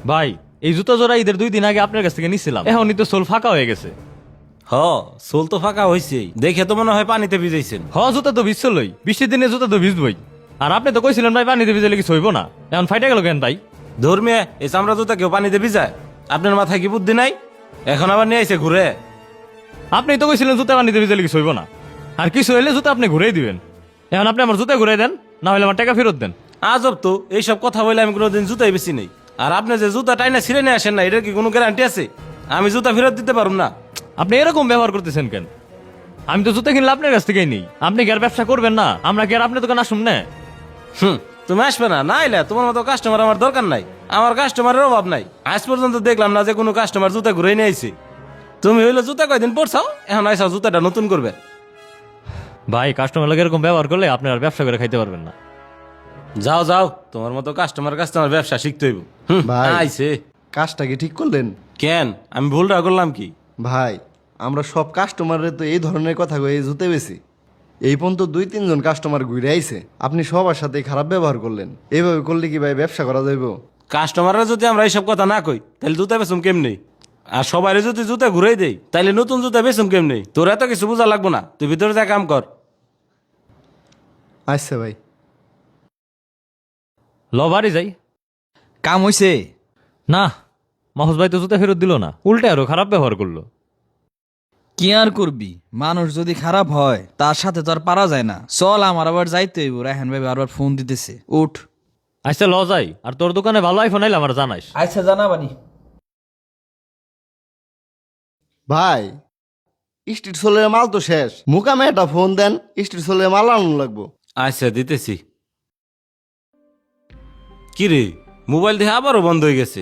ভাই এই জুতা জোড়া ঈদের 2 দিন আগে আপনার কাছ থেকে নিছিলাম, এখনই তো সোল ফাঁকা হয়ে গেছে। হ, সোল তো ফাঁকা হয়েছেই, দেখে তো মনে হয় পানিতে ভিজাইছেন। জুতা তো ভিজছিলই, বৃষ্টির দিনে জুতা তো ভিজবই। আর আপনি তো কইছিলেন ভাই পানিতে ভিজালে কিছু হইব না, এখন ফাইটা গেল কেন ভাই? ধর্মিয়া এই চামড়া জুতা কেউ পানিতে ভিজায়? আপনার মাথায় কি বুদ্ধি নাই? এখন আবার নিয়ে আইছে ঘুরে। আপনি তো কইছিলেন জুতা পানিতে ভিজালে কিছু হইব না, আর কিছু হইলে জুতা আপনি ঘুরেই দিবেন। এখন আপনি আমার জুতা ঘুরাই দেন, না হলে আমার টাকা ফেরত দেন। আজব তো, এইসব কথা বলে আমি কোনোদিন জুতাই বেশি নেই। আর আপনি যে জুতা টাইনা ছিঁড়ে নিয়ে আসেন না, এটার কি কোনো গ্যারান্টি আছে? আমি জুতা ফেরত দিতে পারব না। আপনি এরকম ব্যবহার করতেছেন কেন? আমি তো জুতা কিনলে আপনার কাছ থেকেই নেই, আপনি কি আর ব্যবসা করবেন না? আমরা কি আর আপনার দোকান আসুন না? তুমি আসবে না, না এলে তোমার মতো কাস্টমার আমার দরকার নাই। আমার কাস্টমারের অভাব নাই। আজ পর্যন্ত দেখলাম না যে কোনো কাস্টমার জুতা ঘুরে নিয়ে আইছে। তুমি হইলে জুতা কয়দিন পরছাও, এখন আইসাও জুতাটা নতুন করবে। ভাই কাস্টমার লোক এরকম ব্যবহার করলে আপনি আর ব্যবসা করে খাইতে পারবেন না। যাও যাও, তোমার মতো কাস্টমার কাস্টমার ব্যবসা শিখতে হইব। ভাই। আইছে কাজটা কি ঠিক করলেন? কেন? আমি ভুলটা করলাম কি? ভাই, আমরা সব কাস্টমারের তো এই ধরনের কথা কয়ে জুতে বেশি। এই পর্যন্ত 2-3 জন কাস্টমার ঘুরে আইছে, আপনি সবার সাথে খারাপ ব্যবহার করলেন। এইভাবে করলে কি ভাই ব্যবসা করা যাইব? কাস্টমাররা যদি আমরা এইসব কথা না কই, তাহলে জুতা বেচুম কেমনি? আর সবাই যদি জুতা ঘুরাই দেই, তাইলে নতুন জুতা বেচুম কেমনি? তোর এত কিছু বোঝা লাগবো না, তুই ভিতরে যা কাম কর। আচ্ছা ভাই। ল বাড়ি যাই। কাম হইছে? না, মাহফুজ ভাই তো জুতা ফেরত দিল না, উল্টে আরো খারাপ ব্যবহার করলো। কি আর করবি, মানুষ যদি খারাপ হয় তার সাথে তো আর পারা যায় না। চল, আমার আবার যাইতে হইব। রায়হান ভাই বারবার ফোন দিতেছে, উঠ। আচ্ছা ল যাই, আর তোর দোকানে ভালো আইফোন আইলে আমার জানাইস। আচ্ছা, জানাবানি। ভাই, স্ট্রিট সোলের মাল তো শেষ, মুকামে একটা ফোন দেন, স্ট্রিট সোলের মাল আনুন লাগবো। আচ্ছা দিতেছি। কি রে, মোবাইল দেখে আবারও বন্ধ হয়ে গেছে,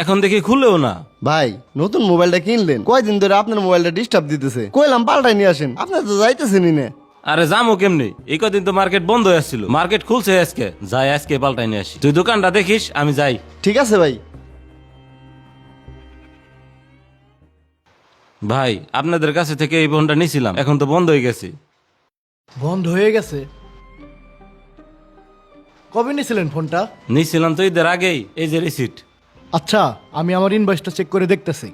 এখন দেখি খুলেও না। ভাই, নতুন মোবাইলটা কিনলেন, কয়দিন ধরে আপনার মোবাইলটা ডিস্টার্ব দিতেছে, কইলাম পাল্টাই নিয়ে আসেন, আপনি তো যাইতেছেনই না। আরে যামো কেমনি, এই কদিন তো মার্কেট বন্ধ হয়ে আসছিল, মার্কেট খুলছে আজকে, যাই আজকে পাল্টাই নিয়ে আসি। তুই দোকানটা দেখিস, আমি যাই। ঠিক আছে ভাই। ভাই, আপনাদের কাছে থেকে এই ফোনটা নিয়েছিলাম, এখন তো বন্ধ হয়ে গেছে। বন্ধ হয়ে গেছে? কবে নিয়েছিলেন ফোনটা? নিয়েছিলাম তো ঈদের আগেই, এই যে রিসিট। আচ্ছা, আমি আমার ইনভয়েসটা চেক করে দেখতেছি।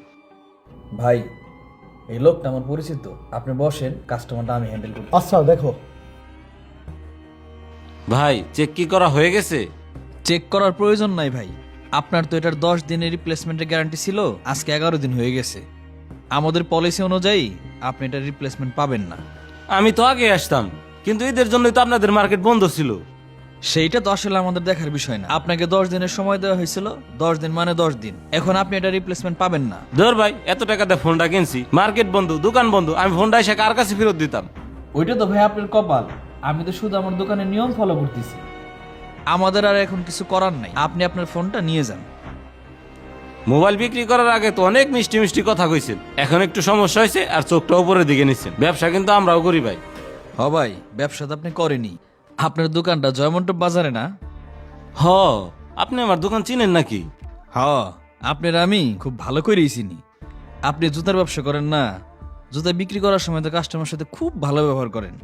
ভাই, এই লোকটা আমার পরিচিত, আপনি বসেন, কাস্টমারটা আমি হ্যান্ডেল করি। আচ্ছা দেখো। ভাই, চেক কি করা হয়ে গেছে? চেক করার প্রয়োজন নাই ভাই, আপনার তো এটার 10 দিনের রিপ্লেসমেন্টের গ্যারান্টি ছিল, আজকে 11 দিন হয়ে গেছে। আমাদের পলিসি অনুযায়ী আপনি এটার রিপ্লেসমেন্ট পাবেন না। আমি তো আগে আসতাম, কিন্তু ঈদের জন্যই তো আপনাদের মার্কেট বন্ধ ছিল। সেইটা তো আসলে আমাদের দেখার বিষয় না। আপনাকে 10 দিনের সময় দেওয়া হয়েছিল, 10 দিন মানে 10 দিন। এখন আপনি এটা রিপ্লেসমেন্ট পাবেন না। ধর ভাই, এত টাকা দিয়ে ফোনটা কিনছি, মার্কেট বন্ধ, দোকান বন্ধ, আমি ফোনটা এসে কার কাছে ফেরত দিতাম? ওইটা তো ভাই আপনার কপাল, আমি তো শুধু আমার দোকানের নিয়ম ফলো করতেছি। আমাদের আর এখন কিছু করার নাই, আপনি আপনার ফোনটা নিয়ে যান। মোবাইল বিক্রি করার আগে তো অনেক মিষ্টি মিষ্টি কথা কইছেন, এখন একটু সমস্যা হয়েছে আর চোখটা উপরের দিকে নিচ্ছেন। ব্যবসা কিন্তু আমরাও করি ভাই। হ ভাই, ব্যবসা তো আপনি করেনি। আপনার দোকানটা জয়মন্টপ বাজারে না? হ, আপনি আমার দোকান চিনেন নাকি? হ, আপনার আমি খুব ভালো করেই চিনি। আপনি জুতার ব্যবসা করেন না? জুতা বিক্রি করার সময় তো কাস্টমার সাথে খুব ভালো ব্যবহার করেন।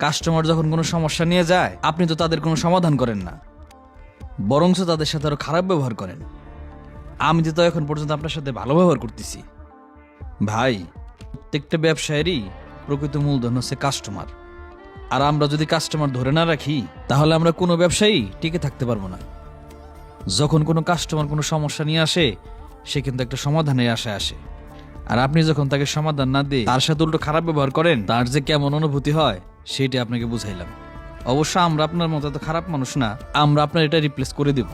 কাস্টমার যখন কোনো সমস্যা নিয়ে যায়, আপনি তো তাদের কোনো সমাধান করেন না, বরঞ্চ তাদের সাথে আরো খারাপ ব্যবহার করেন। আমি তো এখন পর্যন্ত আপনার সাথে ভালো ব্যবহার করতেছি। ভাই, প্রত্যেকটা ব্যবসায়েরই প্রকৃত মূলধন হচ্ছে কাস্টমার। আর আমরা যদি কাস্টমার ধরে না রাখি, তাহলে আমরা কোনো ব্যবসায়ী টিকে থাকতে পারবো না। যখন কোনো কাস্টমার কোনো সমস্যা নিয়ে আসে, সে কিন্তু একটা সমাধানের আশায় আসে। আর আপনি যখন তাকে সমাধান না দিয়ে তার সাথে উল্টো খারাপ ব্যবহার করেন, তার যে কেমন অনুভূতি হয় সেটা আপনাকে বুঝাইলাম। অবশ্য আমরা আপনার মতো তো খারাপ মানুষ না, আমরা আপনার এটা রিপ্লেস করে দেব।